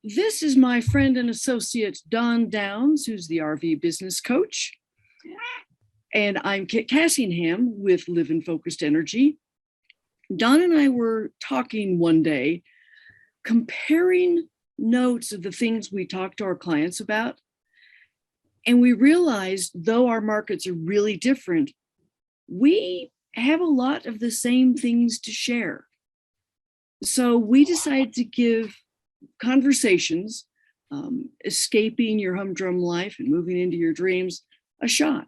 This is my friend and associate, Don Downs, who's the RV business coach. And I'm Kit Cassingham with Live in Focused Energy. Don and I were talking one day, comparing notes of the things we talk to our clients about. And we realized, though our markets are really different, we have a lot of the same things to share. So we decided to give conversations, escaping your humdrum life and moving into your dreams, a shot.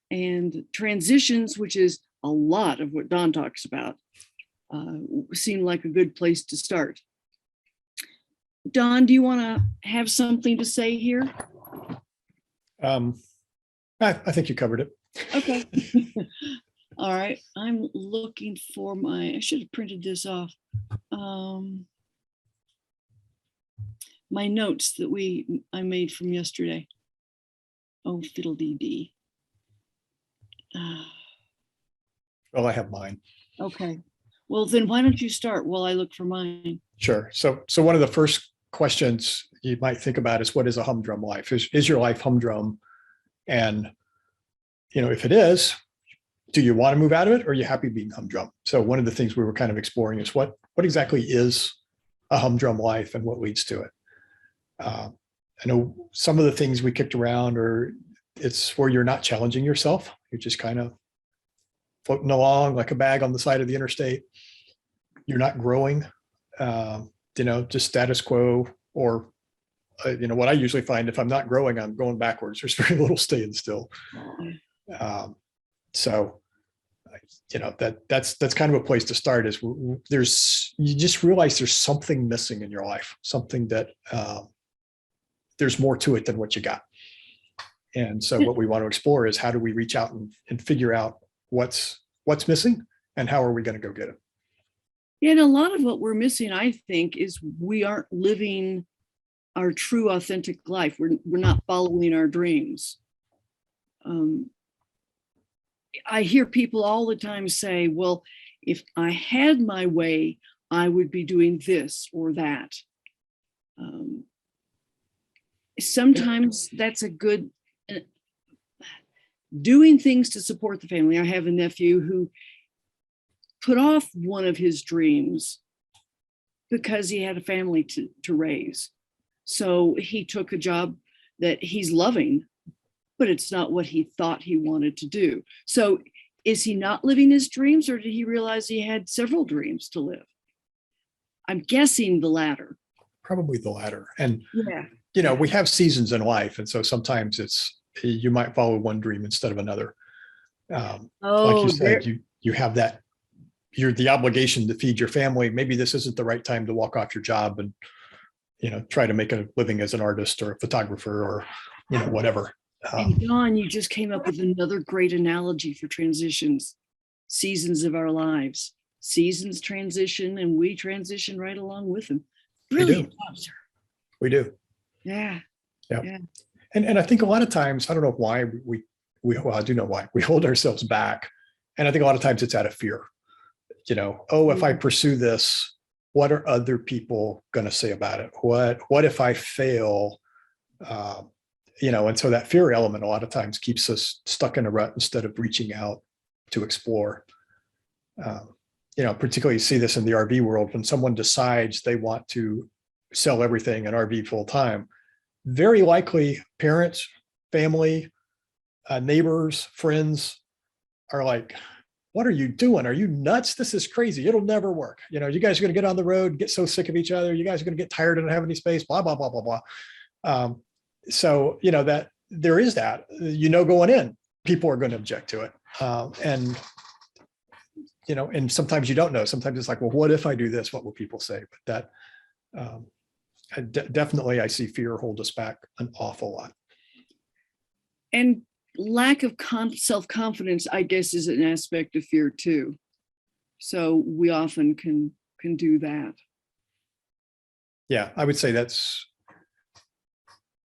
And transitions, which is a lot of what Don talks about, seemed like a good place to start. Don, do you want to have something to say here? I think you covered it. Okay. All right. I'm looking for I should have printed this off. My notes that I made from yesterday. Oh, fiddle-dee-dee. Well, I have mine. Okay. Well, then why don't you start while I look for mine? Sure. So one of the first questions you might think about is, what is a humdrum life? Is your life humdrum? And, if it is, do you want to move out of it, or are you happy being humdrum? So one of the things we were kind of exploring is what exactly is a humdrum life and what leads to it. I know some of the things we kicked around it's where you're not challenging yourself. You're just kind of floating along like a bag on the side of the interstate. You're not growing, just status quo, or, what I usually find, if I'm not growing, I'm going backwards. There's very little staying still. That's kind of a place to start, is you just realize there's something missing in your life, something that there's more to it than what you got. And so what we want to explore is, how do we reach out and figure out what's missing, and how are we going to go get it? Yeah, and a lot of what we're missing, I think, is we aren't living our true, authentic life. We're not following our dreams. I hear people all the time say, well, if I had my way, I would be doing this or that. Sometimes that's a good, doing things to support the family. I have a nephew who put off one of his dreams because he had a family to raise. So he took a job that he's loving, but it's not what he thought he wanted to do. So is he not living his dreams, or did he realize he had several dreams to live? I'm guessing the latter. Probably the latter. And, yeah. We have seasons in life. And so sometimes you might follow one dream instead of another. Like you said, you have that, you're the obligation to feed your family. Maybe this isn't the right time to walk off your job and, try to make a living as an artist or a photographer or, whatever. And Don, you just came up with another great analogy for transitions, seasons of our lives. Seasons transition, and we transition right along with them. Brilliant job, sir. We do. Yeah. And I think a lot of times, I don't know why well, I do know why we hold ourselves back. And I think a lot of times it's out of fear. If I pursue this, what are other people going to say about it? What if I fail? And so that fear element a lot of times keeps us stuck in a rut instead of reaching out to explore. Particularly you see this in the RV world, when someone decides they want to sell everything and RV full time, very likely parents, family, neighbors, friends are like, what are you doing? Are you nuts? This is crazy. It'll never work. You guys are going to get on the road, get so sick of each other. You guys are going to get tired and not have any space, blah, blah, blah, blah, blah. So, that there is that, going in, people are going to object to it. And sometimes you don't know. Sometimes it's like, well, what if I do this? What will people say? But that definitely, I see fear hold us back an awful lot. And lack of self-confidence, I guess, is an aspect of fear too. So we often can do that. Yeah, I would say that's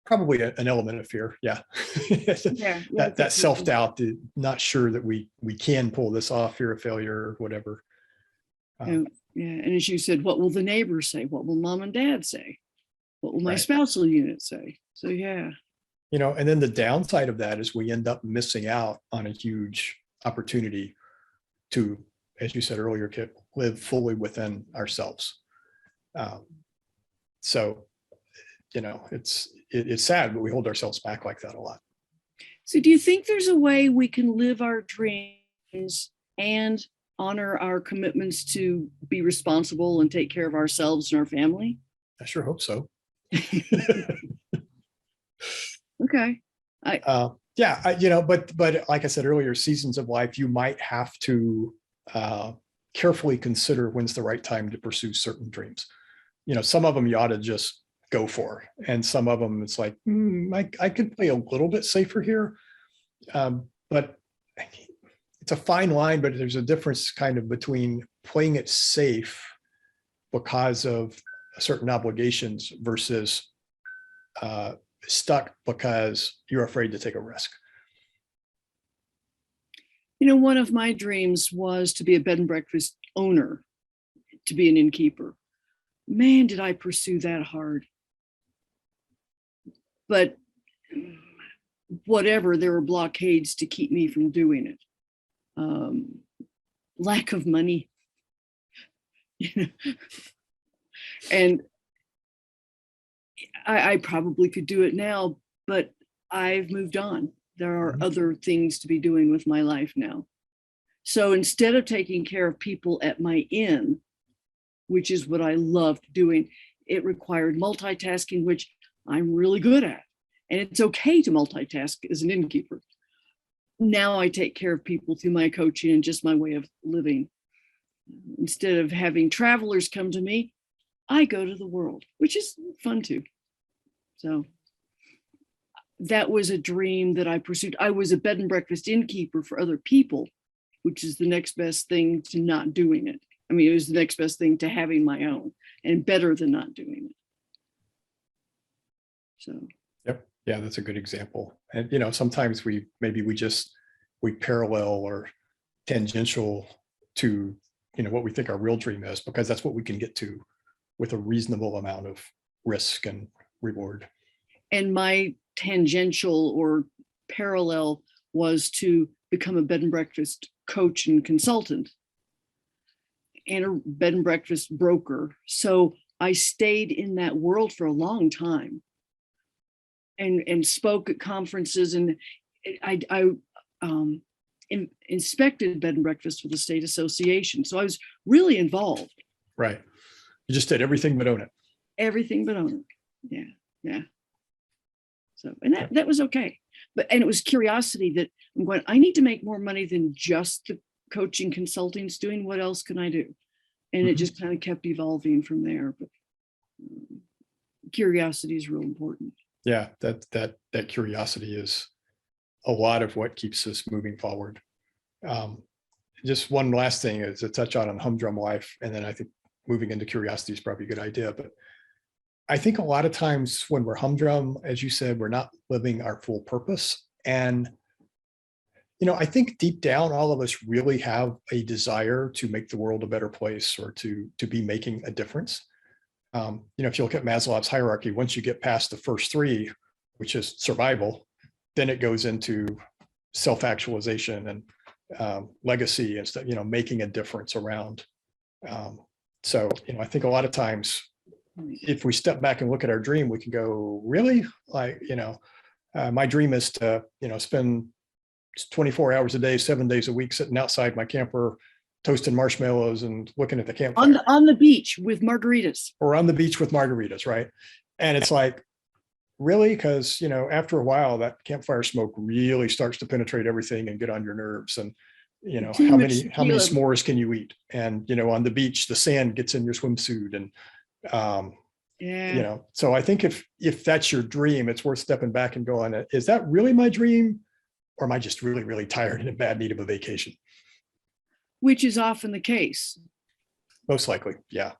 probably an element of fear. Yeah. that self-doubt, not sure that we can pull this off, fear of failure or whatever. Yeah. And as you said, what will the neighbors say? What will mom and dad say? What will my Right. spousal unit say? So yeah. And then the downside of that is we end up missing out on a huge opportunity to, as you said earlier, Kit, live fully within ourselves. So, it's sad, but we hold ourselves back like that a lot. So do you think there's a way we can live our dreams and honor our commitments to be responsible and take care of ourselves and our family? I sure hope so. Okay. But like I said earlier, seasons of life, you might have to carefully consider when's the right time to pursue certain dreams. Some of them you ought to just go for, and some of them it's like, I could play a little bit safer here. But it's a fine line, but there's a difference kind of between playing it safe because of certain obligations versus stuck because you're afraid to take a risk. One of my dreams was to be a bed and breakfast owner, to be an innkeeper. Man, did I pursue that hard. But whatever, there were blockades to keep me from doing it. Lack of money. And I probably could do it now, but I've moved on. There are other things to be doing with my life now. So instead of taking care of people at my inn, which is what I loved doing, it required multitasking, which I'm really good at. And it's okay to multitask as an innkeeper. Now I take care of people through my coaching and just my way of living. Instead of having travelers come to me, I go to the world, which is fun too. So that was a dream that I pursued. I was a bed and breakfast innkeeper for other people, which is the next best thing to not doing it. I mean, it was the next best thing to having my own, and better than not doing it. So. Yep. Yeah, that's a good example. And, sometimes we parallel or tangential to, what we think our real dream is, because that's what we can get to with a reasonable amount of risk and reward. And my tangential or parallel was to become a bed and breakfast coach and consultant and a bed and breakfast broker. So I stayed in that world for a long time and spoke at conferences, and I inspected bed and breakfast for the state association. So I was really involved. Right. You just did everything but own it. Everything but own it. Yeah. So, and that was okay. And it was curiosity that I'm going, I need to make more money than just the coaching consulting's doing. What else can I do? And it just kind of kept evolving from there. But curiosity is real important. Yeah, that curiosity is a lot of what keeps us moving forward. Just one last thing is to touch on Humdrum life, and then I think moving into curiosity is probably a good idea. But I think a lot of times when we're humdrum, as you said, we're not living our full purpose. And, I think deep down, all of us really have a desire to make the world a better place or to be making a difference. If you look at Maslow's hierarchy, once you get past the first three, which is survival, then it goes into self-actualization and legacy and stuff, making a difference around. So, I think a lot of times, if we step back and look at our dream, we can go, really? Like, my dream is to, spend 24 hours a day, 7 days a week, sitting outside my camper, toasting marshmallows and looking at the campfire. On the beach with margaritas. Or on the beach with margaritas, right? And it's like, really? Because, after a while, that campfire smoke really starts to penetrate everything and get on your nerves. And, how many s'mores can you eat? And, on the beach, the sand gets in your swimsuit. And, so I think if that's your dream, it's worth stepping back and going, is that really my dream? Or am I just really, really tired and in bad need of a vacation? Which is often the case. Most likely, yeah.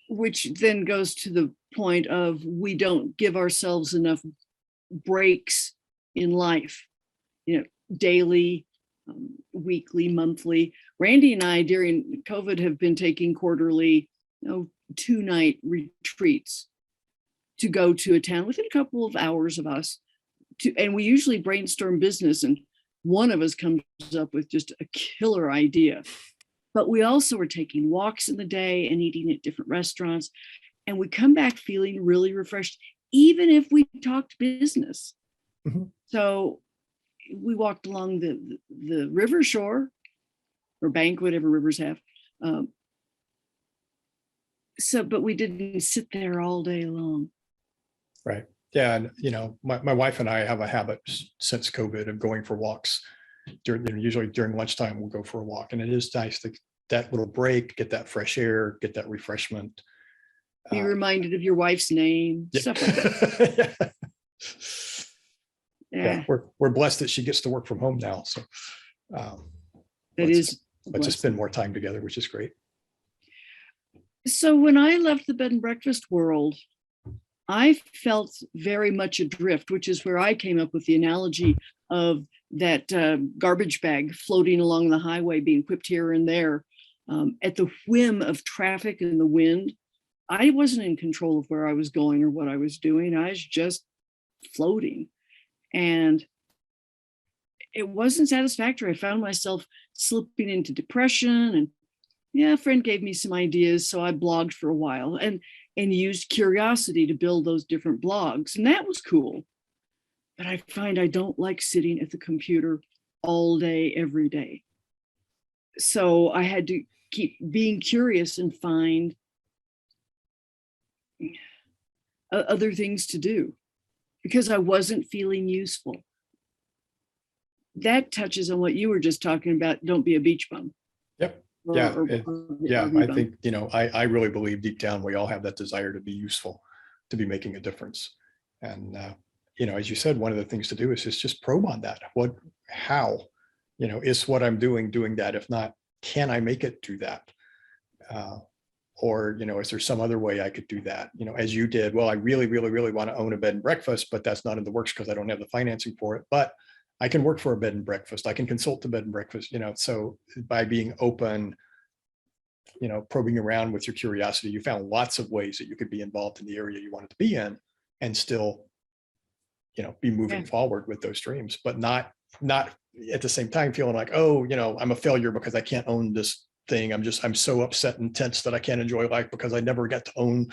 Which then goes to the point of we don't give ourselves enough breaks in life, daily, weekly, monthly. Randy and I during COVID have been taking quarterly, 2-night retreats to go to a town within a couple of hours of us. And we usually brainstorm business, and one of us comes up with just a killer idea. But we also were taking walks in the day and eating at different restaurants. And we come back feeling really refreshed, even if we talked business. Mm-hmm. So we walked along the river shore or bank, whatever rivers have. But we didn't sit there all day long. Right. Yeah. And, my wife and I have a habit since COVID of going for walks usually during lunchtime. We'll go for a walk, and it is nice to that little break, get that fresh air, get that refreshment. Be reminded of your wife's name, yeah. stuff like that. Yeah. We're blessed that she gets to work from home now. So let's just spend more time together, which is great. So when I left the bed and breakfast world, I felt very much adrift, which is where I came up with the analogy of that garbage bag floating along the highway, being whipped here and there at the whim of traffic and the wind. I wasn't in control of where I was going or what I was doing. I was just floating. And it wasn't satisfactory. I found myself slipping into depression, and a friend gave me some ideas. So I blogged for a while and used curiosity to build those different blogs. And that was cool. But I find I don't like sitting at the computer all day, every day. So I had to keep being curious and find other things to do because I wasn't feeling useful. That touches on what you were just talking about. Don't be a beach bum. Yep. I think, I really believe deep down, we all have that desire to be useful, to be making a difference. And, as you said, one of the things to do is just probe on that. How, is what I'm doing that? If not, can I make it do that? Or, is there some other way I could do that? As you did, well, I really, really, really want to own a bed and breakfast, but that's not in the works because I don't have the financing for it. But I can work for a bed and breakfast. I can consult the bed and breakfast, so by being open, probing around with your curiosity, you found lots of ways that you could be involved in the area you wanted to be in and still, be moving forward with those dreams, but not at the same time feeling like, oh, I'm a failure because I can't own this thing. I'm so upset and tense that I can't enjoy life because I never got to own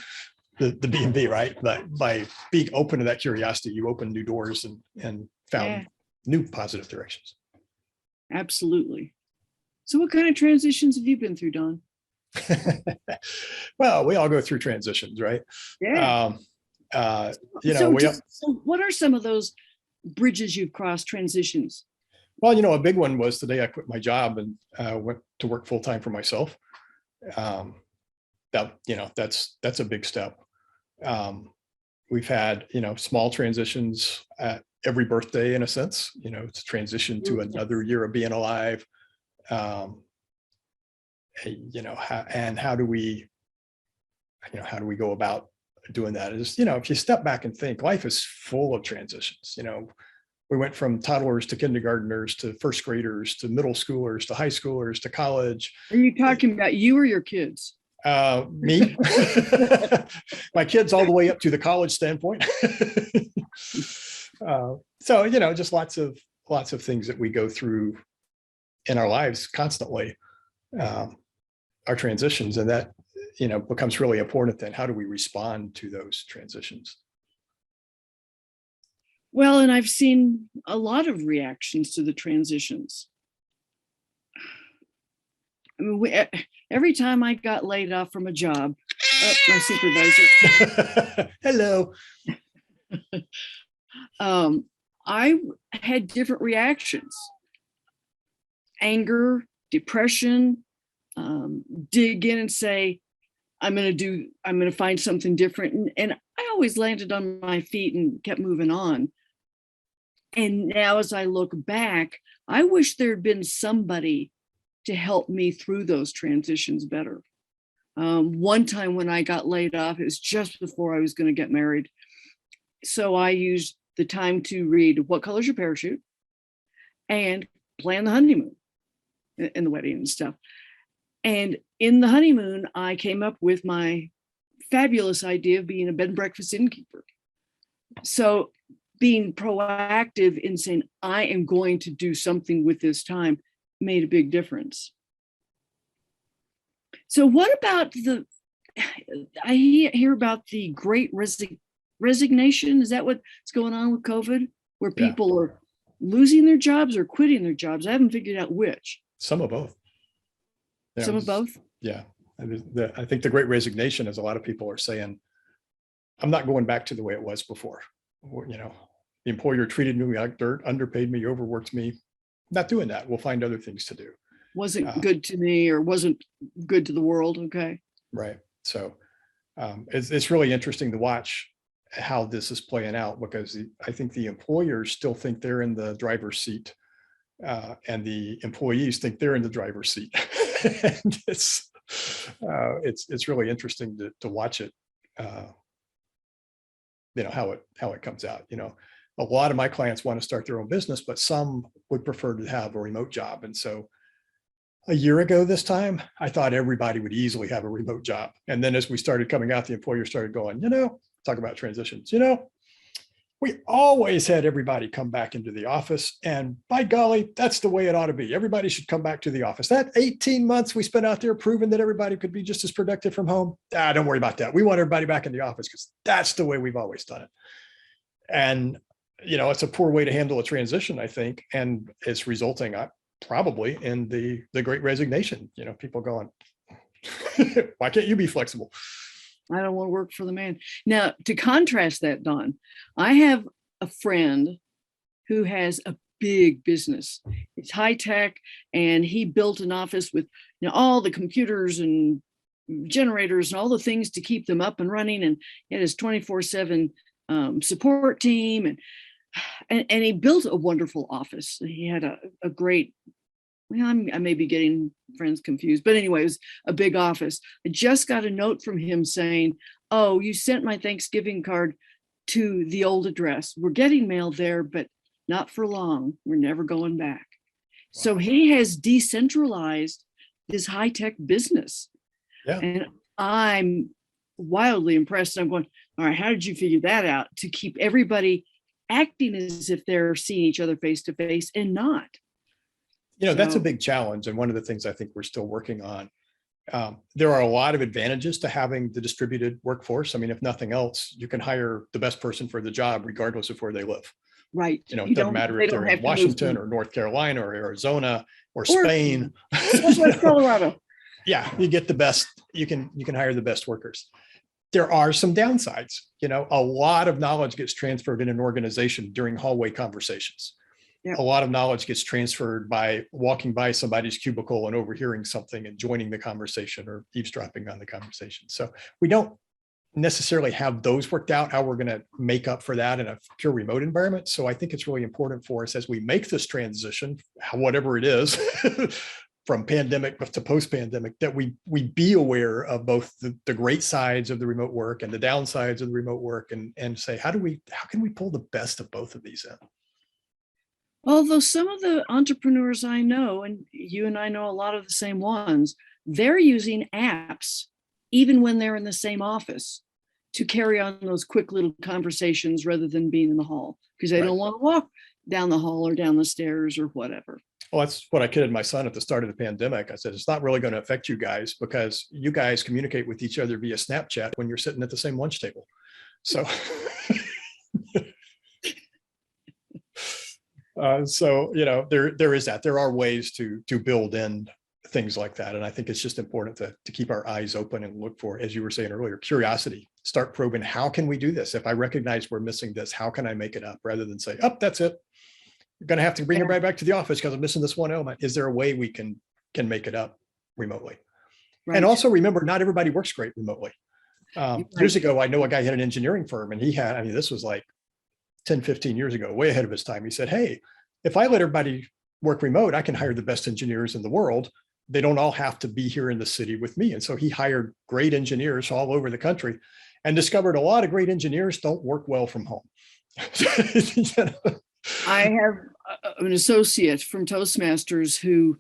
the B&B, right? But by being open to that curiosity, you open new doors and found new positive directions. Absolutely. So what kind of transitions have you been through, Don? Well, we all go through transitions, right? Yeah. So what are some of those bridges you've crossed, transitions? Well, a big one was the day I quit my job and went to work full time for myself. That's a big step. We've had, small transitions at every birthday in a sense, it's a transition to another year of being alive. How do we go about doing that is, if you step back and think, life is full of transitions. We went from toddlers to kindergartners to first graders to middle schoolers to high schoolers to college. Are you talking about you or your kids? Me, my kids, all the way up to the college standpoint. So, just lots of things that we go through in our lives constantly, our transitions, and that, becomes really important. Then how do we respond to those transitions? Well, and I've seen a lot of reactions to the transitions. I mean, every time I got laid off from a job, my supervisor. Hello. I had different reactions: anger, depression, dig in and say, I'm going to find something different. And I always landed on my feet and kept moving on. And now as I look back, I wish there'd been somebody to help me through those transitions better. One time when I got laid off, it was just before I was going to get married. So I used the time to read What Color's Your Parachute and plan the honeymoon and the wedding and stuff. And in the honeymoon, I came up with my fabulous idea of being a bed and breakfast innkeeper. So being proactive in saying, I am going to do something with this time made a big difference. So what about I hear about the great resignation. Is that what's going on with COVID, where people are losing their jobs or quitting their jobs? I haven't figured out which. Some of both. Some of both? Yeah. I think the great resignation is a lot of people are saying, I'm not going back to the way it was before. The employer treated me like dirt, underpaid me, overworked me. Not doing that. We'll find other things to do. Wasn't good to me or wasn't good to the world. Okay. Right. So it's really interesting to watch how this is playing out, because I think the employers still think they're in the driver's seat, and the employees think they're in the driver's seat. And it's really interesting to watch it. How it comes out. A lot of my clients want to start their own business, but some would prefer to have a remote job. And so a year ago this time, I thought everybody would easily have a remote job. And then as we started coming out, the employer started going, talk about transitions. We always had everybody come back into the office, and by golly, that's the way it ought to be. Everybody should come back to the office. That 18 months we spent out there proving that everybody could be just as productive from home. Don't worry about that. We want everybody back in the office because that's the way we've always done it. And, it's a poor way to handle a transition, I think. And it's resulting probably in the great resignation, people going, why can't you be flexible? I don't want to work for the man. Now, to contrast that, Don, I have a friend who has a big business. It's high tech, and he built an office with all the computers and generators and all the things to keep them up and running. And he had his 24/7 support team, and he built a wonderful office. He had a great. I may be getting friends confused, but anyway, it was a big office. I just got a note from him saying, "Oh, you sent my Thanksgiving card to the old address. We're getting mail there, but not for long. We're never going back." Wow. So he has decentralized this high-tech business. Yeah. And I'm wildly impressed. I'm going, all right, how did you figure that out to keep everybody acting as if they're seeing each other face to face and not? That's a big challenge. And one of the things I think we're still working on. There are a lot of advantages to having the distributed workforce. I mean, if nothing else, you can hire the best person for the job, regardless of where they live. Right. It doesn't matter if they're in Washington or North Carolina or Arizona or Spain. Southwest Colorado. Yeah, you get the best. You can hire the best workers. There are some downsides. A lot of knowledge gets transferred in an organization during hallway conversations. Yep. A lot of knowledge gets transferred by walking by somebody's cubicle and overhearing something and joining the conversation or eavesdropping on the conversation. So we don't necessarily have those worked out, how we're going to make up for that in a pure remote environment. So I think it's really important for us as we make this transition, whatever it is, from pandemic to post-pandemic, that we be aware of both the great sides of the remote work and the downsides of the remote work, and say, how can we pull the best of both of these in? Although some of the entrepreneurs I know, and you and I know a lot of the same ones, they're using apps even when they're in the same office to carry on those quick little conversations rather than being in the hall, because they don't want to walk down the hall or down the stairs or whatever. Well, that's what I kidded my son at the start of the pandemic. I said, it's not really going to affect you guys because you guys communicate with each other via Snapchat when you're sitting at the same lunch table. So there is that. There are ways to build in things like that. And I think it's just important to keep our eyes open and look for, as you were saying earlier, curiosity. Start probing, how can we do this? If I recognize we're missing this, how can I make it up? Rather than say, oh, that's it. You're going to have to bring everybody back to the office because I'm missing this one element. Is there a way we can make it up remotely? Right. And also remember, not everybody works great remotely. Years ago, I know a guy had an engineering firm, and this was like 10, 15 years ago, way ahead of his time. He said, hey, if I let everybody work remote, I can hire the best engineers in the world. They don't all have to be here in the city with me. And so he hired great engineers all over the country and discovered a lot of great engineers don't work well from home. I have an associate from Toastmasters who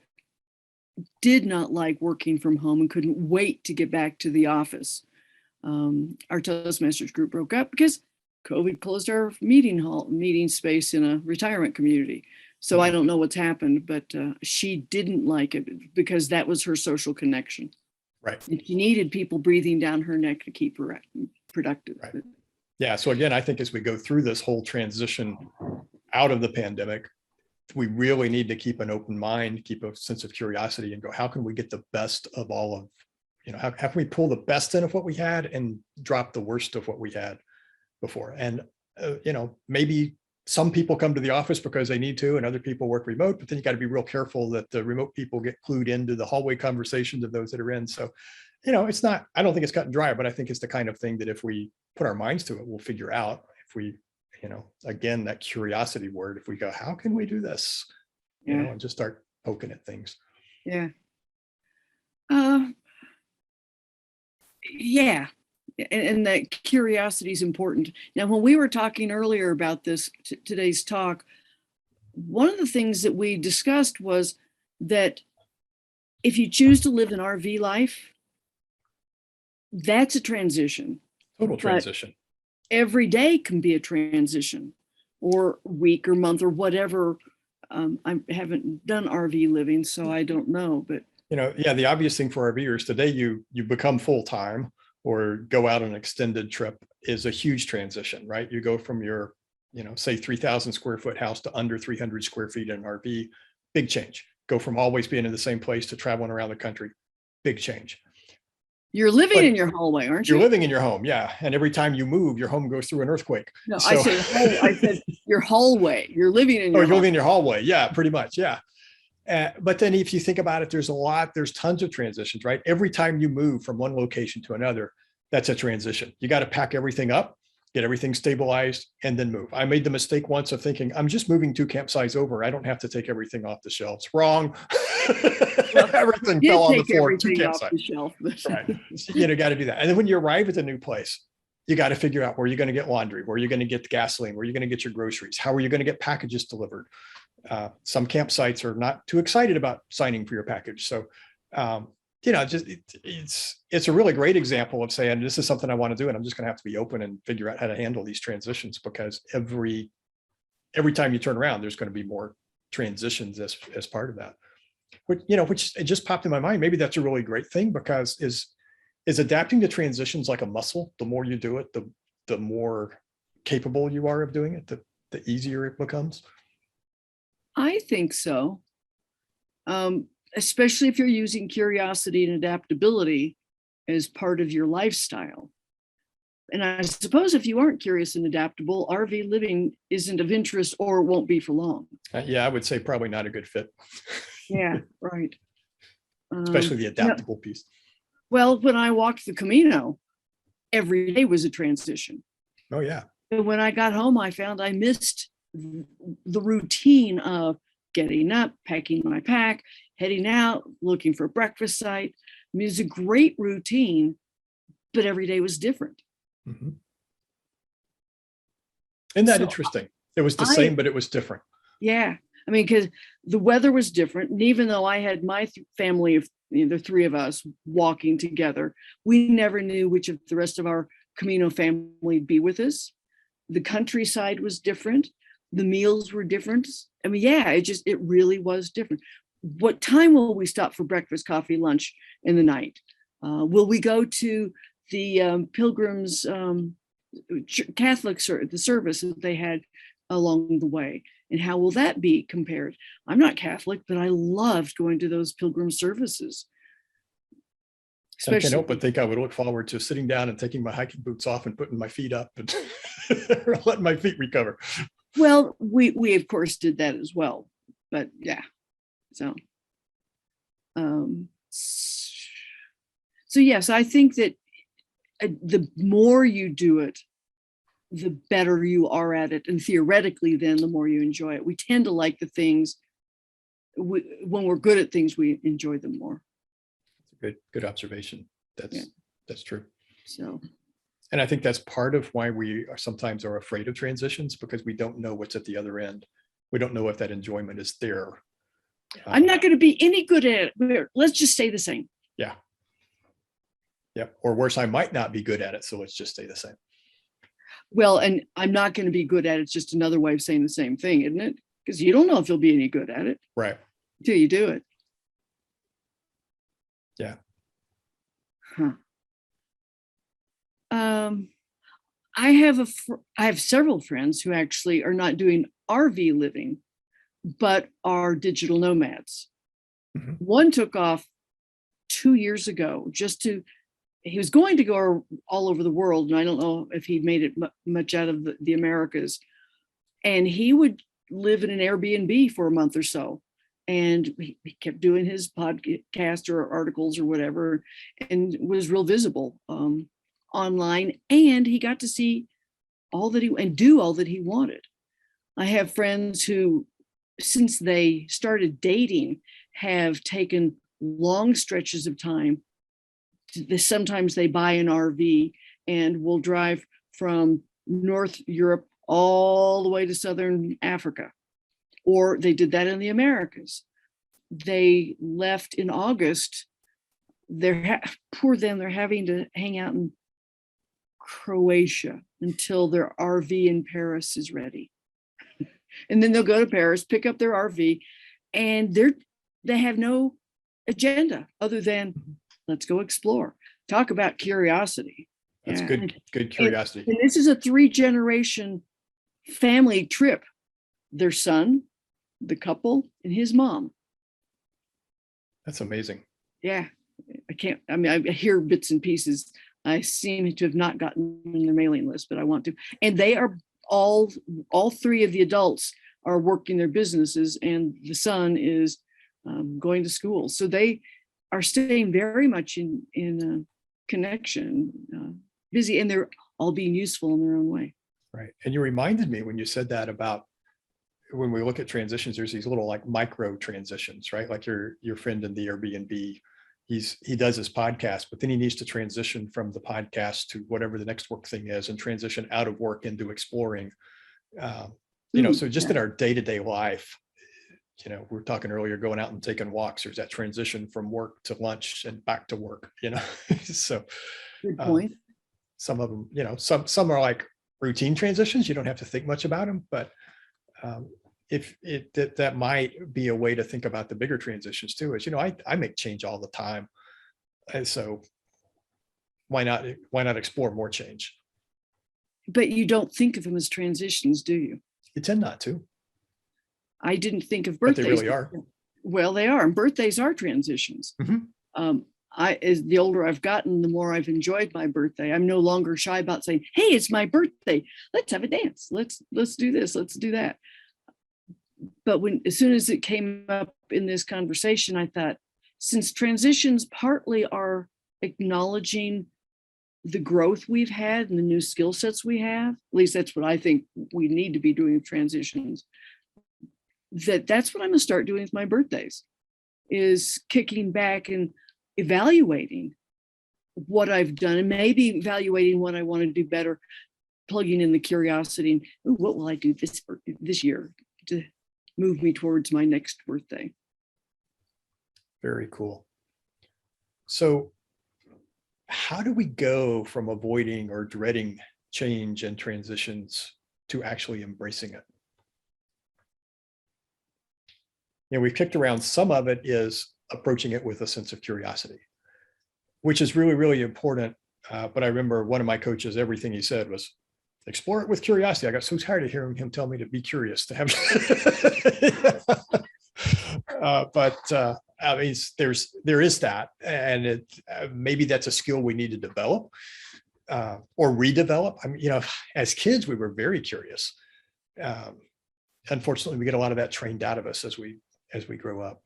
did not like working from home and couldn't wait to get back to the office. Our Toastmasters group broke up because COVID closed our meeting space in a retirement community. So I don't know what's happened, but she didn't like it because that was her social connection. Right. And she needed people breathing down her neck to keep her productive. Right. Yeah. So again, I think as we go through this whole transition out of the pandemic, we really need to keep an open mind, keep a sense of curiosity, and go, how can we get the best of all of, how can we pull the best in of what we had and drop the worst of what we had before? And, maybe some people come to the office because they need to, and other people work remote, but then you got to be real careful that the remote people get clued into the hallway conversations of those that are in. So, it's not, I don't think it's cut and dry, but I think it's the kind of thing that if we put our minds to it, we'll figure out. If we, again, that curiosity word, if we go, how can we do this? And just start poking at things. Yeah. Yeah. And that curiosity is important. Now, when we were talking earlier about this, today's talk, one of the things that we discussed was that if you choose to live an RV life, that's a transition. Total transition. But every day can be a transition, or week or month or whatever. I haven't done RV living, so I don't know, but the obvious thing for RVers today, you become full-time or go out on an extended trip is a huge transition, right? You go from your, say 3,000 square foot house to under 300 square feet in an RV, big change. Go from always being in the same place to traveling around the country, big change. You're living in your hallway, aren't you? You're living in your home, yeah. And every time you move, your home goes through an earthquake. No, so, I said your hallway. You're living in your you're living in your hallway. Yeah, pretty much. Yeah. But then if you think about it, there's tons of transitions, right? Every time you move from one location to another, that's a transition. You got to pack everything up, get everything stabilized, and then move. I made the mistake once of thinking, I'm just moving 2 campsites over. I don't have to take everything off the shelves. Wrong. Everything fell on the floor. 2 campsites. Right. Got to do that. And then when you arrive at the new place, you got to figure out where you're going to get laundry, where you're going to get the gasoline, where you're going to get your groceries, how are you going to get packages delivered? Some campsites are not too excited about signing for your package. So, it's a really great example of saying, this is something I want to do, and I'm just going to have to be open and figure out how to handle these transitions, because every time you turn around, there's going to be more transitions as part of that. Which it just popped in my mind. Maybe that's a really great thing, because is adapting to transitions like a muscle. The more you do it, the more capable you are of doing it, the easier it becomes. I think so. Especially if you're using curiosity and adaptability as part of your lifestyle. And I suppose if you aren't curious and adaptable, RV living isn't of interest, or won't be for long. Yeah, I would say probably not a good fit. Yeah, right. Especially the adaptable piece. Well, when I walked the Camino, every day was a transition. Oh, yeah. And when I got home, I found I missed the routine of getting up, packing my pack, heading out, looking for a breakfast site. I mean, it's a great routine, but every day was different. Mm-hmm. Isn't that interesting? It was the same, but it was different. Yeah. I mean, because the weather was different. And even though I had my family of the 3 of us walking together, we never knew which of the rest of our Camino family would be with us. The countryside was different. The meals were different. I mean, yeah, it really was different. What time will we stop for breakfast, coffee, lunch in the night? Will we go to the Pilgrims Catholic the service that they had along the way? And how will that be compared? I'm not Catholic, but I loved going to those pilgrim services. I can't help but think I would look forward to sitting down and taking my hiking boots off and putting my feet up and letting my feet recover. Well, we of course did that as well, but yeah. So yes, I think that the more you do it, the better you are at it. And theoretically, then the more you enjoy it. We tend to like the things, when we're good at things, we enjoy them more. Good observation. That's true. So, and I think that's part of why we sometimes are afraid of transitions, because we don't know what's at the other end. We don't know if that enjoyment is there. I'm not going to be any good at it. Let's just stay the same. Yeah. Yep. Or worse, I might not be good at it. So let's just stay the same. Well, and I'm not going to be good at it. It's just another way of saying the same thing, isn't it? Because you don't know if you'll be any good at it Right. until you do it. Yeah. Huh. I have several friends who actually are not doing RV living, but are digital nomads. Mm-hmm. One took off 2 years ago he was going to go all over the world, and I don't know if he made it much out of the Americas. And he would live in an Airbnb for a month or so. And he kept doing his podcast or articles or whatever, and was real visible online. And he got to see do all that he wanted. I have friends who, since they started dating, have taken long stretches of time. Sometimes they buy an RV and will drive from North Europe all the way to Southern Africa. Or they did that in the Americas. They left in August. Poor them, they're having to hang out in Croatia until their RV in Paris is ready. And then they'll go to Paris, pick up their RV, and they have no agenda other than let's go explore. Talk about curiosity. That's good curiosity. And this is a 3-generation family trip. Their son, the couple, and his mom. That's amazing. Yeah. I hear bits and pieces. I seem to have not gotten in their mailing list, but I want to. And they are all 3 of the adults are working their businesses, and the son is going to school. So they are staying very much in connection, busy, and they're all being useful in their own way. Right. And you reminded me when you said that about when we look at transitions, there's these little like micro transitions, right? Like your friend in the Airbnb, he does his podcast, but then he needs to transition from the podcast to whatever the next work thing is, and transition out of work into exploring. So just in our day-to-day life, we're talking earlier, going out and taking walks. There's that transition from work to lunch and back to work, so good point. Some of them, some are like routine transitions. You don't have to think much about them, but that might be a way to think about the bigger transitions too. Is I make change all the time, and so why not explore more change? But you don't think of them as transitions, do you? You tend not to. I didn't think of birthdays. But they really are. Well, they are, and birthdays are transitions. Mm-hmm. As the older I've gotten, the more I've enjoyed my birthday. I'm no longer shy about saying, "Hey, it's my birthday. Let's have a dance. Let's do this. Let's do that." But as soon as it came up in this conversation, I thought, since transitions partly are acknowledging the growth we've had and the new skill sets we have, at least that's what I think we need to be doing with transitions, that's what I'm going to start doing with my birthdays, is kicking back and evaluating what I've done, and maybe evaluating what I want to do better, plugging in the curiosity and what will I do this year to move me towards my next birthday. Very cool. So how do we go from avoiding or dreading change and transitions to actually embracing it? We've kicked around, some of it is approaching it with a sense of curiosity, which is really, really important. But I remember one of my coaches, everything he said was, explore it with curiosity. I got so tired of hearing him tell me to be curious, to have. I mean, there is that, and maybe that's a skill we need to develop or redevelop. I mean, as kids, we were very curious. Unfortunately, we get a lot of that trained out of us as we grow up.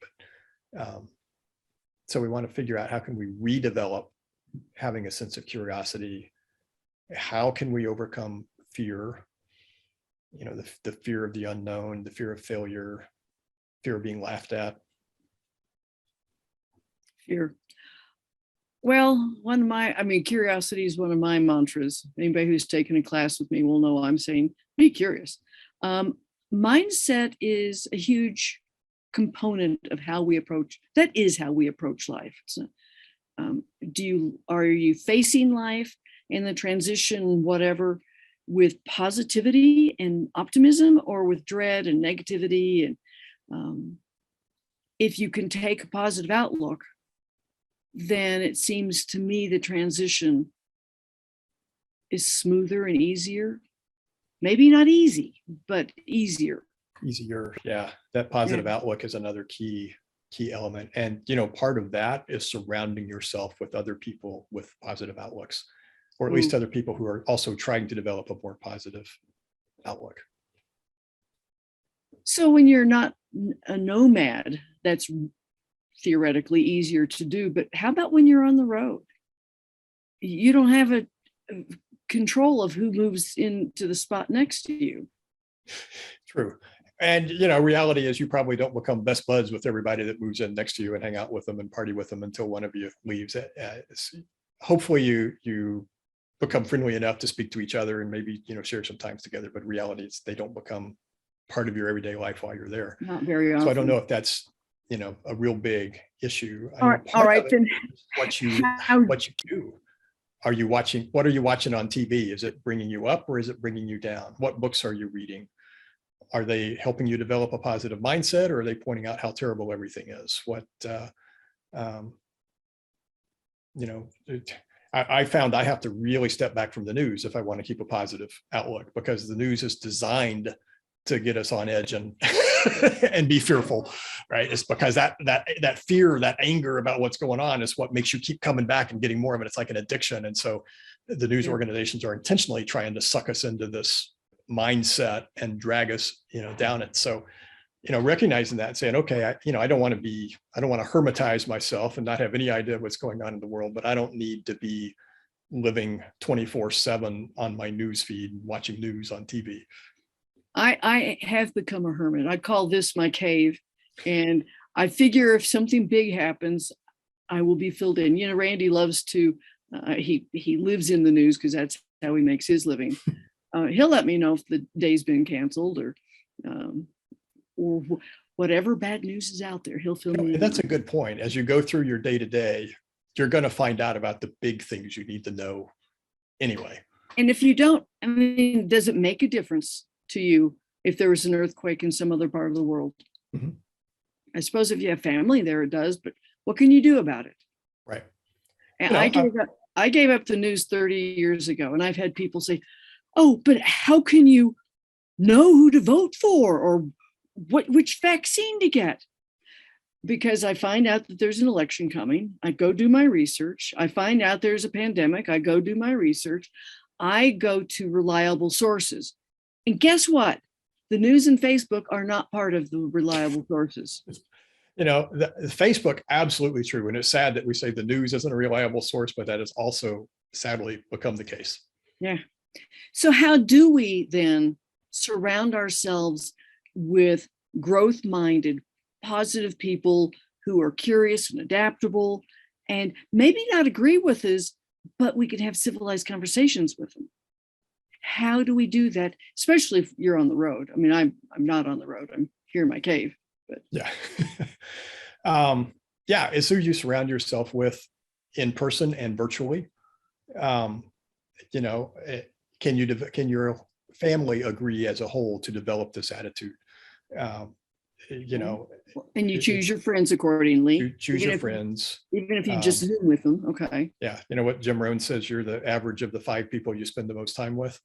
So we want to figure out, how can we redevelop having a sense of curiosity? How can we overcome fear? The fear of the unknown, the fear of failure, fear of being laughed at. Fear. Well, curiosity is one of my mantras. Anybody who's taken a class with me will know I'm saying, be curious. Mindset is a huge component of how we approach life. Are you facing life and the transition, whatever, with positivity and optimism, or with dread and negativity? And if you can take a positive outlook, then it seems to me the transition is smoother and easier. Maybe not easy, but easier. Easier. Yeah. That positive outlook is another key element. And, part of that is surrounding yourself with other people with positive outlooks, or at least other people who are also trying to develop a more positive outlook. So when you're not a nomad, that's theoretically easier to do. But how about when you're on the road? You don't have a control of who moves into the spot next to you. True. And, reality is you probably don't become best buds with everybody that moves in next to you and hang out with them and party with them until one of you leaves. Hopefully you become friendly enough to speak to each other and maybe, share some times together, but reality is they don't become part of your everyday life while you're there. Not very often. So I don't know if that's, a real big issue. All right. Then what you do. What are you watching on TV? Is it bringing you up or is it bringing you down? What books are you reading? Are they helping you develop a positive mindset, or are they pointing out how terrible everything is? I found I have to really step back from the news if I want to keep a positive outlook, because the news is designed to get us on edge and and be fearful, right? It's because that fear, that anger about what's going on is what makes you keep coming back and getting more of it. It's like an addiction. And so the news organizations are intentionally trying to suck us into this mindset and drag us, down it. So, recognizing that and saying, okay, I don't want to hermitize myself and not have any idea what's going on in the world, but I don't need to be living 24/7 on my news feed, watching news on TV. I have become a hermit. I call this my cave. And I figure if something big happens, I will be filled in. Randy loves to, he lives in the news because that's how he makes his living. He'll let me know if the day's been canceled or whatever bad news is out there. He'll fill me in. That's a good point. As you go through your day to day, you're going to find out about the big things you need to know anyway. And if you don't, does it make a difference to you if there was an earthquake in some other part of the world? Mm-hmm. I suppose if you have family there, it does, but what can you do about it? Right. And I gave up the news 30 years ago, and I've had people say, oh, but how can you know who to vote for or which vaccine to get? Because I find out that there's an election coming. I go do my research. I find out there's a pandemic. I go do my research. I go to reliable sources. And guess what? The news and Facebook are not part of the reliable sources. The Facebook, absolutely true. And it's sad that we say the news isn't a reliable source, but that has also sadly become the case. Yeah. So how do we then surround ourselves with growth-minded, positive people who are curious and adaptable and maybe not agree with us, but we can have civilized conversations with them? How do we do that, especially if you're on the road? I'm not on the road. I'm here in my cave. But yeah. It's who you surround yourself with in person and virtually. Can your family agree as a whole to develop this attitude? And you choose your friends accordingly. Choose your friends. Even if you just Zoom with them. Okay. Yeah. You know what Jim Rohn says, you're the average of the 5 people you spend the most time with.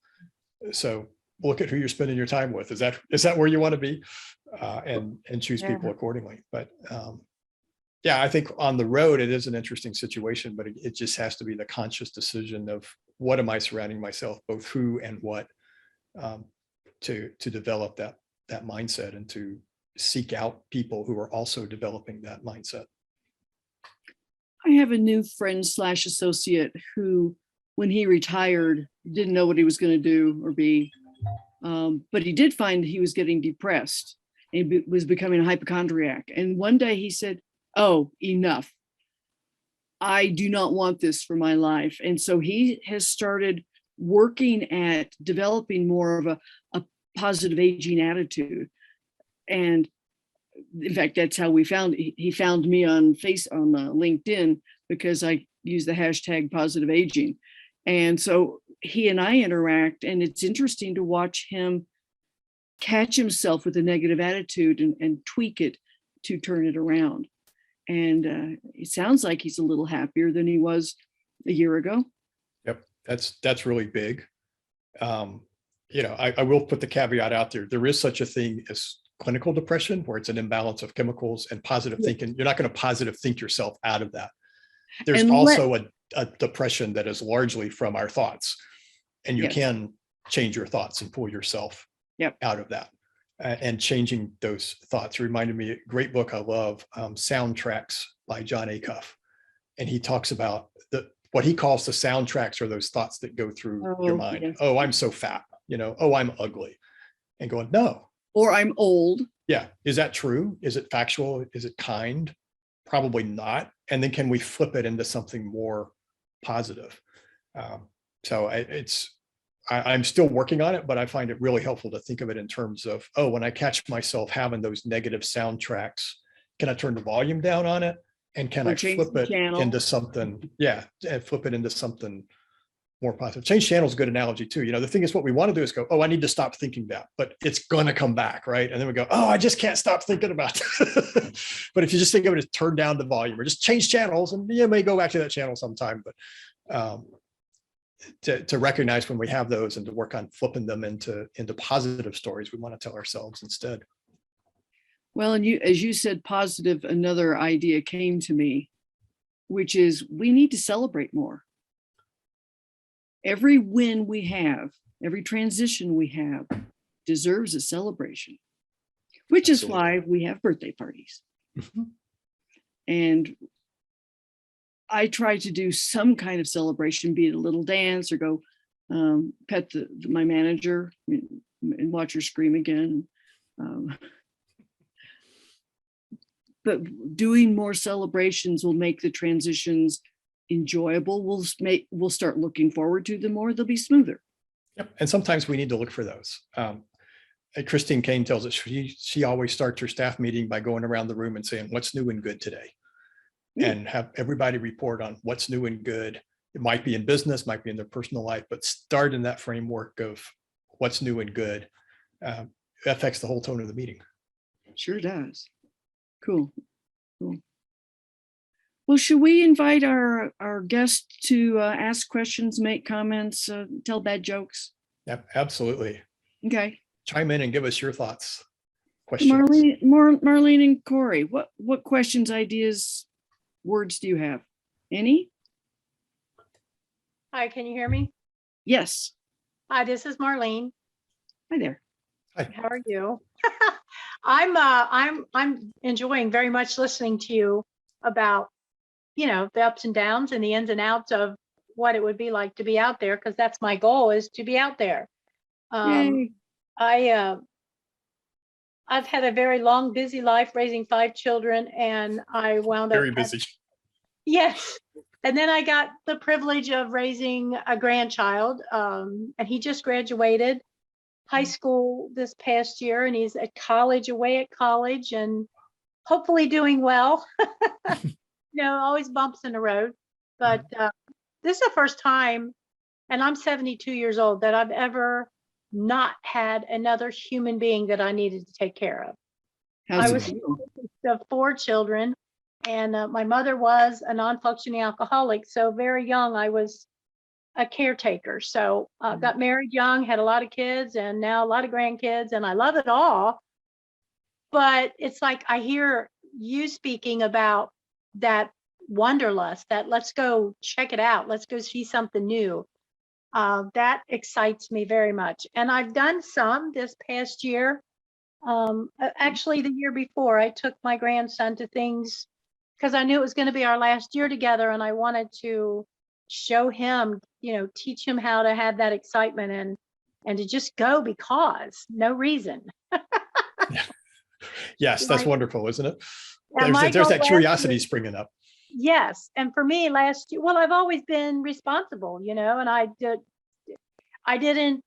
So look at who you're spending your time with. Is that where you want to be? And choose people accordingly. But I think on the road, it is an interesting situation, but it just has to be the conscious decision of what am I surrounding myself, both who and what, to develop that mindset and to seek out people who are also developing that mindset. I have a new friend / associate who, when he retired, didn't know what he was going to do or be. But he did find he was getting depressed. He was becoming a hypochondriac. And one day he said, oh, enough. I do not want this for my life. And so he has started working at developing more of a positive aging attitude. And in fact, that's how he found me on LinkedIn, because I use the hashtag positive aging. And so he and I interact, and it's interesting to watch him catch himself with a negative attitude and tweak it to turn it around. And it sounds like he's a little happier than he was a year ago. Yep, that's really big. I will put the caveat out there. There is such a thing as clinical depression, where it's an imbalance of chemicals, and positive thinking. You're not going to positive think yourself out of that. There's also a depression that is largely from our thoughts, and you can change your thoughts and pull yourself out of that. And changing those thoughts reminded me, a great book I love, Soundtracks by John Acuff. And he talks about what he calls the soundtracks, are those thoughts that go through your mind. Yes. Oh, I'm so fat, oh, I'm ugly. And going, no. Or I'm old. Yeah. Is that true? Is it factual? Is it kind? Probably not. And then can we flip it into something more positive? I'm still working on it, but I find it really helpful to think of it in terms of, oh, when I catch myself having those negative soundtracks, can I turn the volume down on it? And can I flip it into something? Yeah, and flip it into something more positive. Change channel is a good analogy too. The thing is, what we want to do is go, oh, I need to stop thinking that, but it's going to come back, right? And then we go, oh, I just can't stop thinking about it. But if you just think of it as turn down the volume or just change channels, and you may go back to that channel sometime, but to recognize when we have those and to work on flipping them into positive stories we want to tell ourselves instead. Well, and as you said positive, another idea came to me, which is we need to celebrate more. Every win we have, every transition we have deserves a celebration, which is why we have birthday parties. Mm-hmm. And I try to do some kind of celebration, be it a little dance or go pet my manager and watch her scream again. But doing more celebrations will make the transitions enjoyable. We'll start looking forward to them more. They'll be smoother. Yep. And sometimes we need to look for those. Christine Kane tells us she always starts her staff meeting by going around the room and saying, what's new and good today? And have everybody report on what's new and good. It might be in business, might be in their personal life, but start in that framework of what's new and good. That affects the whole tone of the meeting. Sure does. Cool. Well, should we invite our guest to ask questions, make comments, tell bad jokes? Yep, absolutely. Okay. Chime in and give us your thoughts. Questions. Marlene and Corey, what questions, ideas, words do you have? Any? Hi, can you hear me? Yes. Hi, this is Marlene. Hi there. Hi. How are you? I'm enjoying very much listening to you about, the ups and downs and the ins and outs of what it would be like to be out there, because that's my goal, is to be out there. I've had a very long, busy life raising 5 children, and I wound up very busy. Yes. And then I got the privilege of raising a grandchild, and he just graduated high school this past year, and he's at college, away at college, and hopefully doing well. Always bumps in the road. But this is the first time, and I'm 72 years old, that I've ever not had another human being that I needed to take care of. I was of 4 children, and my mother was a non-functioning alcoholic. So very young, I was a caretaker. So got married young, had a lot of kids, and now a lot of grandkids, and I love it all. But it's like I hear you speaking about that wanderlust, that let's go check it out, let's go see something new. That excites me very much. And I've done some this past year. Actually, the year before, I took my grandson to things because I knew it was going to be our last year together, and I wanted to show him, teach him how to have that excitement and to just go because no reason. Yes, that's wonderful, isn't it? There's that curiosity springing up. Yes. And for me last year, well, I've always been responsible, and I didn't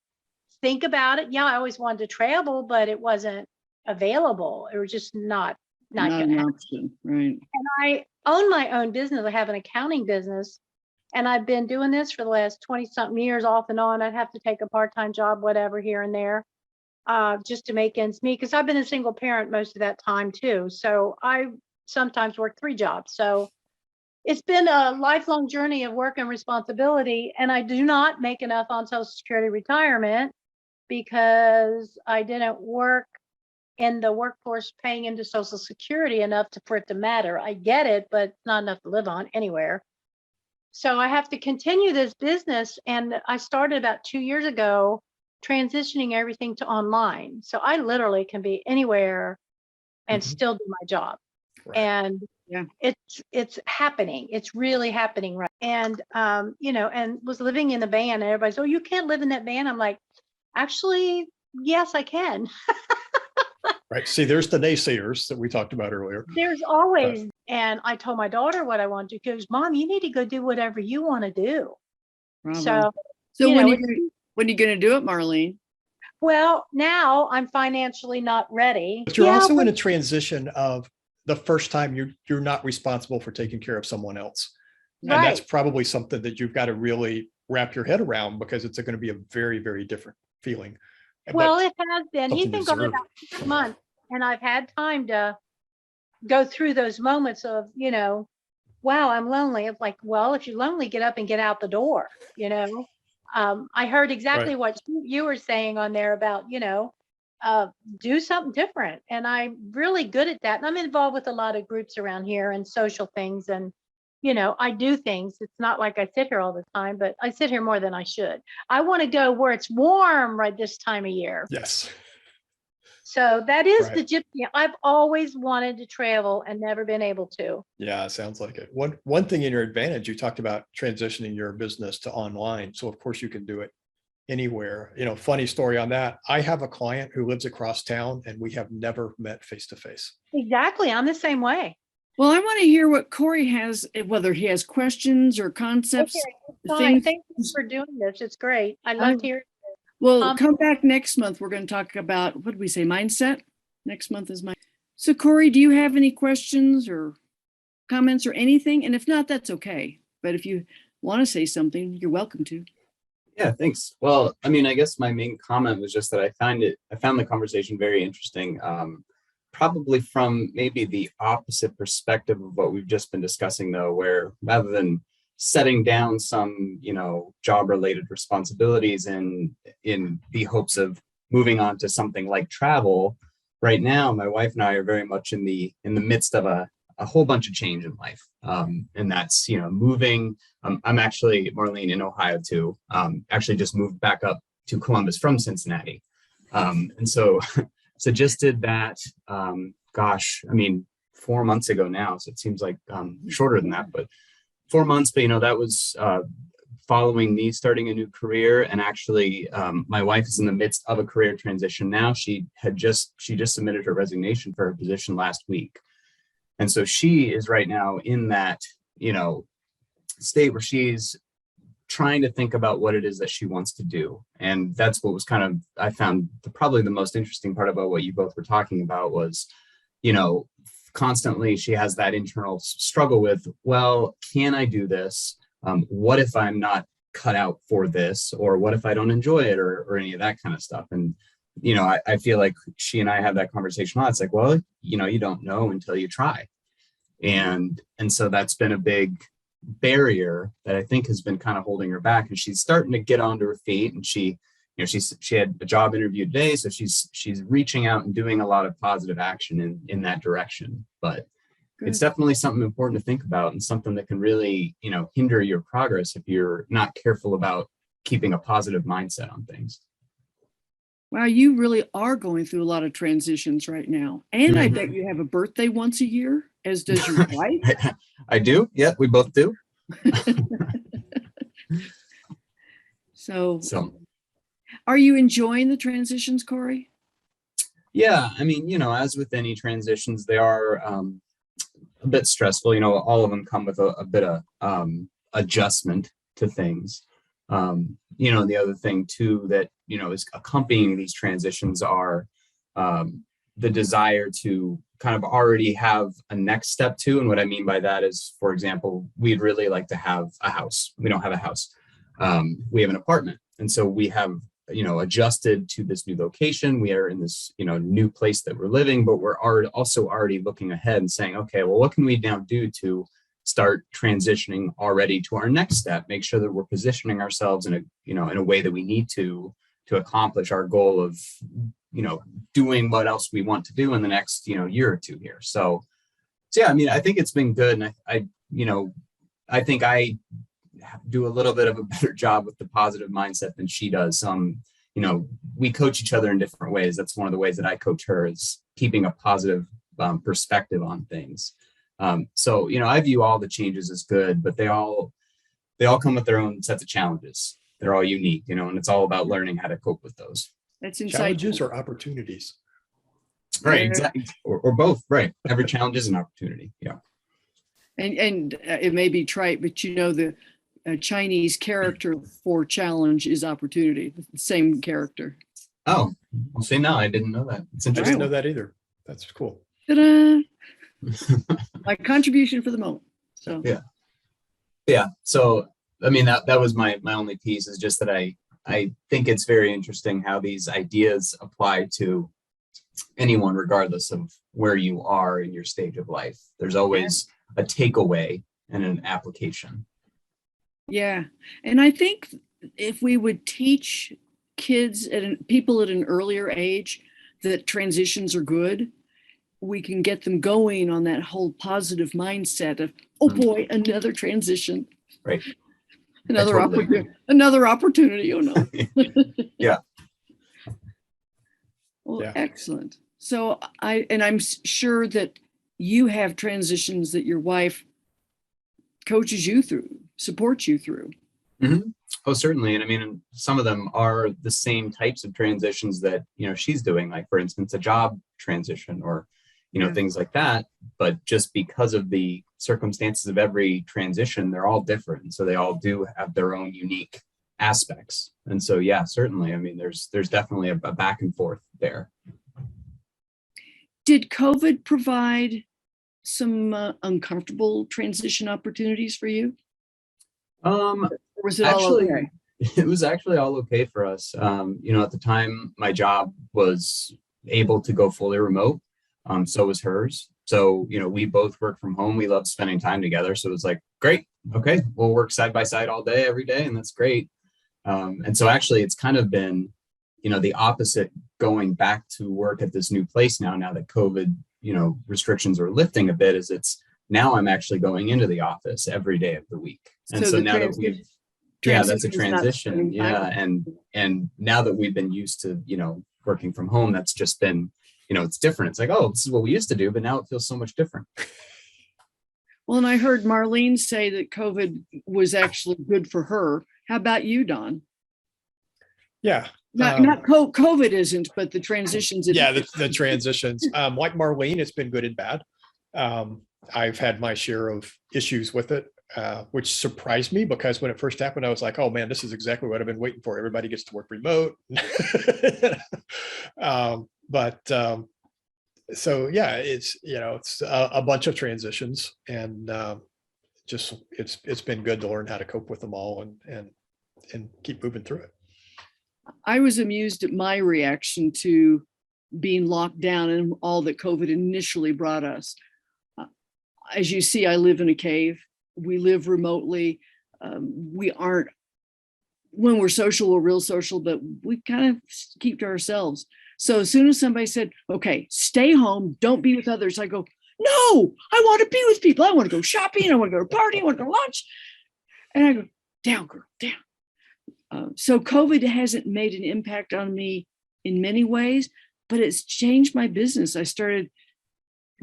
think about it. Yeah, I always wanted to travel, but it wasn't available. It was just not Not gonna an happen. option, right? And I own my own business. I have an accounting business, and I've been doing this for the last 20 something years off and on. I'd have to take a part-time job, whatever, here and there, just to make ends meet, because I've been a single parent most of that time too. So I sometimes work 3 jobs. So it's been a lifelong journey of work and responsibility, and I do not make enough on Social Security retirement because I didn't work in the workforce paying into Social Security enough for it to matter. I get it, but it's not enough to live on anywhere. So I have to continue this business, and I started about 2 years ago transitioning everything to online. So I literally can be anywhere and still do my job. Right. And Yeah. it's happening. It's really happening, right? And and was living in the van, and everybody's, oh, you can't live in that van. I'm like, actually, yes, I can. Right. See, there's the naysayers that we talked about earlier. There's always, and I told my daughter what I want to do. She goes, Mom, you need to go do whatever you want to do. Bravo. So when are you going to do it, Marlene? Well, now I'm financially not ready. But you're also in a transition of the first time you're not responsible for taking care of someone else. And that's probably something that you've got to really wrap your head around, because it's going to be a very, very different feeling. Well, it has been. He's something been to gone deserve. about 6 months, and I've had time to go through those moments of, wow, I'm lonely. It's like, well, if you're lonely, get up and get out the door, I heard exactly what you were saying on there about, do something different. And I'm really good at that. And I'm involved with a lot of groups around here and social things. And, I do things. It's not like I sit here all the time, but I sit here more than I should. I want to go where it's warm right this time of year. Yes. So that is the gypsy. I've always wanted to travel and never been able to. Yeah, sounds like it. One thing in your advantage, you talked about transitioning your business to online. So of course you can do it anywhere. Funny story on that. I have a client who lives across town, and we have never met face to face. Exactly. I'm the same way. Well, I want to hear what Corey has, whether he has questions or concepts. Okay, thank you for doing this. It's great. I love to hear it. Well, come back next month. We're going to talk about, what did we say, mindset? Next month is So Corey, do you have any questions or comments or anything? And if not, that's okay. But if you want to say something, you're welcome to. Yeah, thanks. Well, I guess my main comment was just that I found the conversation very interesting. Probably from maybe the opposite perspective of what we've just been discussing, though, where rather than setting down some, job related responsibilities in the hopes of moving on to something like travel, right now, my wife and I are very much in the midst of a whole bunch of change in life. And that's, moving. I'm actually, Marlene, in Ohio too. Actually just moved back up to Columbus from Cincinnati. And so just did that, 4 months ago now. So it seems like shorter than that, but 4 months. But, that was following me starting a new career. And actually, my wife is in the midst of a career transition now. She just submitted her resignation for her position last week. And so she is right now in that, state where she's trying to think about what it is that she wants to do. And that's what was I found probably the most interesting part about what you both were talking about was, constantly she has that internal struggle with, well, can I do this? What if I'm not cut out for this? Or what if I don't enjoy it, or any of that kind of stuff? And, I feel like she and I have that conversation a lot. It's like, well, you don't know until you try. And so that's been a big barrier that I think has been kind of holding her back. And she's starting to get onto her feet, and she had a job interview today. So she's reaching out and doing a lot of positive action in that direction. But it's definitely something important to think about, and something that can really, hinder your progress if you're not careful about keeping a positive mindset on things. Wow, you really are going through a lot of transitions right now. And I bet you have a birthday once a year, as does your wife. I do. Yeah, we both do. So are you enjoying the transitions, Corey? Yeah, as with any transitions, they are a bit stressful. All of them come with a bit of adjustment to things. The other thing too that, is accompanying these transitions are the desire to kind of already have a next step to. And what I mean by that is, for example, we'd really like to have a house. We don't have a house. We have an apartment. And so we have, adjusted to this new location. We are in this, new place that we're living, but we're also already looking ahead and saying, okay, well, what can we now do to start transitioning already to our next step? Make sure that we're positioning ourselves in a way that we need to accomplish our goal of, doing what else we want to do in the next, year or two here. So yeah, I mean, I think it's been good. And I think I do a little bit of a better job with the positive mindset than she does. We coach each other in different ways. That's one of the ways that I coach her, is keeping a positive perspective on things. So, I view all the changes as good, but they all come with their own sets of challenges. They're all unique, and it's all about learning how to cope with those. That's insightful. Challenges or opportunities? Right, exactly. Or both, right. Every challenge is an opportunity. Yeah. And it may be trite, but the Chinese character for challenge is opportunity, the same character. Oh, well, see, no, I didn't know that. It's I interesting. didn't know that either. That's cool. Ta-da! My contribution for the moment. So Yeah. So, I mean, that was my only piece, is just that I think it's very interesting how these ideas apply to anyone, regardless of where you are in your stage of life. There's always a takeaway and an application. Yeah. And I think if we would teach kids people at an earlier age that transitions are good, we can get them going on that whole positive mindset of, oh boy, another transition. Right. Another opportunity. Oh no. Yeah. Well, Yeah. excellent. So I'm sure that you have transitions that your wife coaches you through, supports you through. Mm-hmm. Oh, certainly. And I mean, some of them are the same types of transitions that, she's doing, like, for instance, a job transition or, things like that. But just because of the circumstances of every transition, they're all different. And so they all do have their own unique aspects. And so, yeah, certainly. I mean, there's definitely a back and forth there. Did COVID provide some uncomfortable transition opportunities for you? Or was it Actually, all okay? it was actually all okay for us. At the time, my job was able to go fully remote. So was hers. So, we both work from home. We love spending time together. So it was like, great. Okay. We'll work side by side all day, every day. And that's great. And so actually it's kind of been, the opposite, going back to work at this new place now that COVID, restrictions are lifting a bit, is now I'm actually going into the office every day of the week. And so now that that's a transition. Yeah. And now that we've been used to, working from home, that's just been, it's different. It's like, oh, this is what we used to do, but now it feels so much different. Well, and I heard Marlene say that COVID was actually good for her. How about you, Don? Yeah. Not COVID isn't, but the transitions. The transitions. Like Marlene, it's been good and bad. I've had my share of issues with it, which surprised me, because when it first happened, I was like, oh man, this is exactly what I've been waiting for. Everybody gets to work remote. So yeah, it's a bunch of transitions, and it's been good to learn how to cope with them all and keep moving through it. I was amused at my reaction to being locked down and all that COVID initially brought us. As you see, I live in a cave. We live remotely. We aren't, when we're social, we're real social, but we kind of keep to ourselves. So as soon as somebody said, okay, stay home, don't be with others, I go, no, I want to be with people. I want to go shopping. I want to go to a party. I want to go to lunch. And I go, down, girl, down. So COVID hasn't made an impact on me in many ways, but it's changed my business. I started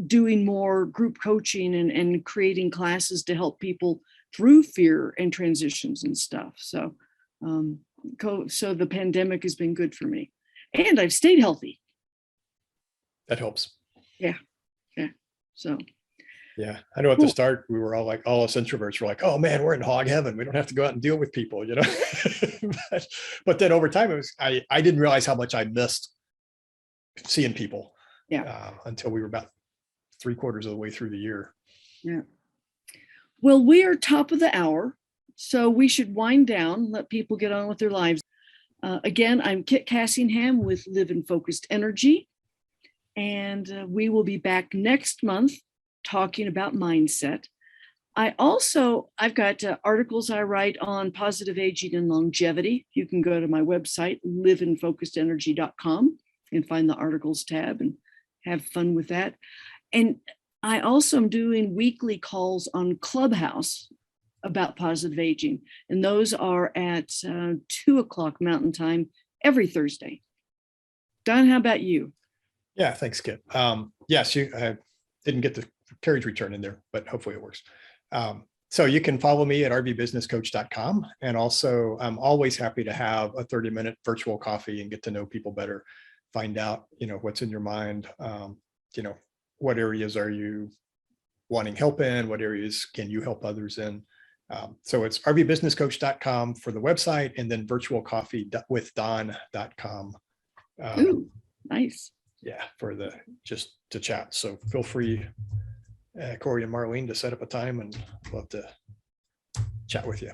doing more group coaching and creating classes to help people through fear and transitions and stuff. So, so the pandemic has been good for me, and I've stayed healthy. That helps. Yeah. So. Yeah, I know at the start, we were all us introverts were like, oh man, we're in hog heaven. We don't have to go out and deal with people, but then over time, I didn't realize how much I missed seeing people. until we were about 3/4 of the way through the year. Yeah. Well, we are top of the hour, so we should wind down, let people get on with their lives. Again, I'm Kit Cassingham with Live in Focused Energy, and we will be back next month talking about mindset. I've got articles I write on positive aging and longevity. You can go to my website, liveinfocusedenergy.com, and find the articles tab and have fun with that. And I also am doing weekly calls on Clubhouse about positive aging. And those are at 2:00 Mountain Time every Thursday. Don, how about you? Yeah, thanks, Kit. Yes, I didn't get the carriage return in there, but hopefully it works. So you can follow me at rvbusinesscoach.com. And also, I'm always happy to have a 30-minute virtual coffee and get to know people better, find out, what's in your mind. What areas are you wanting help in? What areas can you help others in? So it's rvbusinesscoach.com for the website, and then virtualcoffeewithdon.com. Ooh, nice. Yeah, just to chat. So feel free, Corey and Marlene, to set up a time, and love to chat with you.